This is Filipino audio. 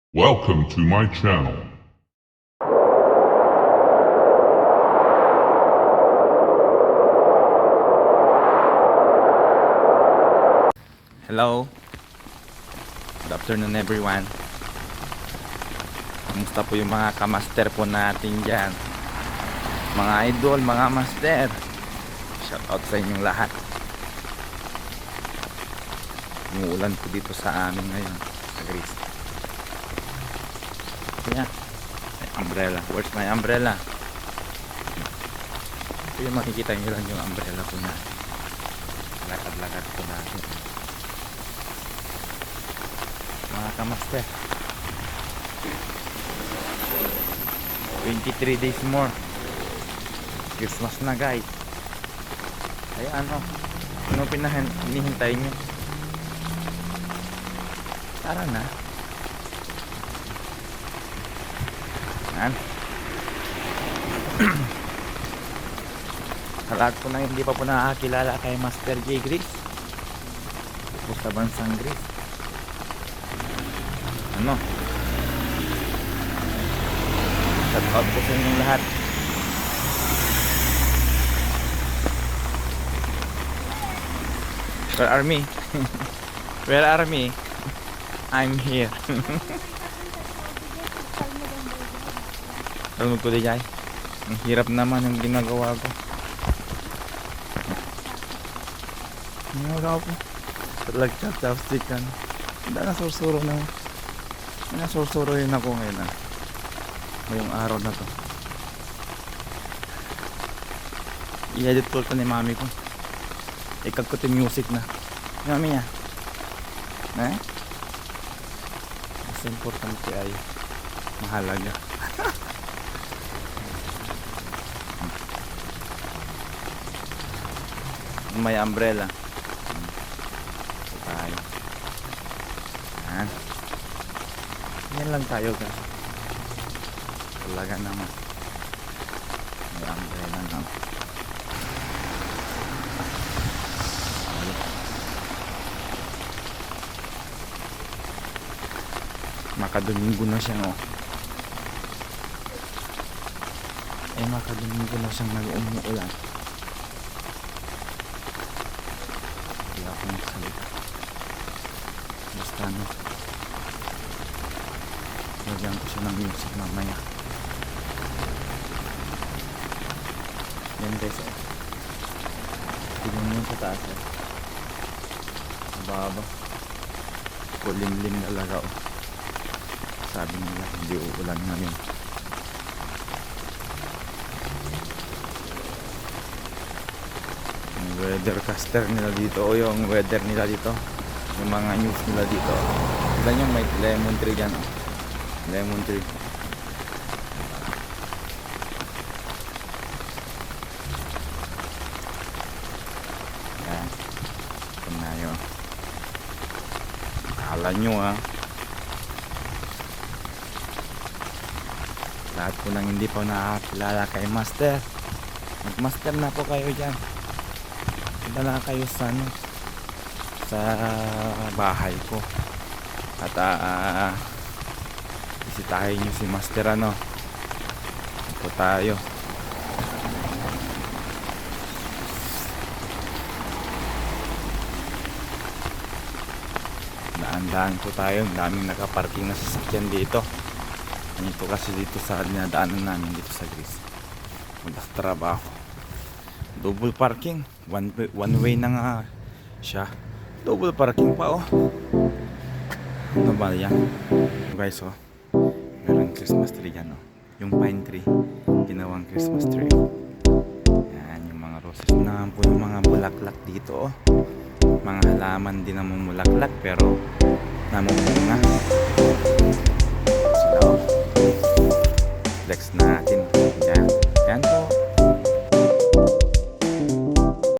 Welcome to my channel. Hello. Good afternoon everyone. Kamusta po yung mga kamaster po natin dyan? Mga idol, mga master. Shout out sa inyong lahat. Umuulan po dito sa amin ngayon sa Greece. Kaya may umbrella. Where's my umbrella? Ito yung makikita nyo lang yung umbrella po natin. Lakad-lakad po natin. Mga kamaster, 23 days more Christmas na guys. Kaya ano pinihintay nyo? Tara na. Yan. Sa lahat po na hindi pa po nakakilala kay Master J Greece po sa bansang Greece, ano, shout out po sa inyong lahat. Where are me? Where are me? I'm here. Talmud ko di jay. Ang hirap naman yung ginagawa ko. Ginagawa ko. Talagchat-chapstick ka na. Hindi na sursuro na. Nasursuro yun ako ngayon ngayong araw na to. I-edit ko ito ni mami ko. Ikag ko ito music na mami niya. Mas importante ay mahalaga. May umbrella. Ito tayo. Yan lang tayo guys. Talaga naman. May umbrella na. Makadomingo na siya, no? Makadomingo na siyang nag-umuulan. Hindi ako magsalita. Basta no, lagyan ko siya ng music mamaya. Yan guys, tignan mo sa taas, mababa, kulimlim talaga. Sabi nila hindi uulan ngayon. Yung weathercaster nila dito, o yung weather nila dito, yung mga news nila dito, tignan nyo, may lemon tree dyan, lemon tree. Yan, ito na yun. Akala nyo lahat po nang hindi pa nakakilala kay Master, mag-master na po kayo dyan. Punta na kayo sa sa bahay ko at bisitahin nyo si Master. Ito tayo. Daan-daan po tayo. Daming nakaparking na sasakyan dito. Ito kasi dito sa dinadaanan namin dito sa Greece magtrabaho. Double parking, one way na nga siya. Double parking pa ano ba yan guys? Meron Christmas tree yan, yung pine tree ginawang Christmas tree. Yan yung mga roses na po, yung mga bulaklak dito mga halaman din na mumulaklak pero namumunga sila. Flex natin.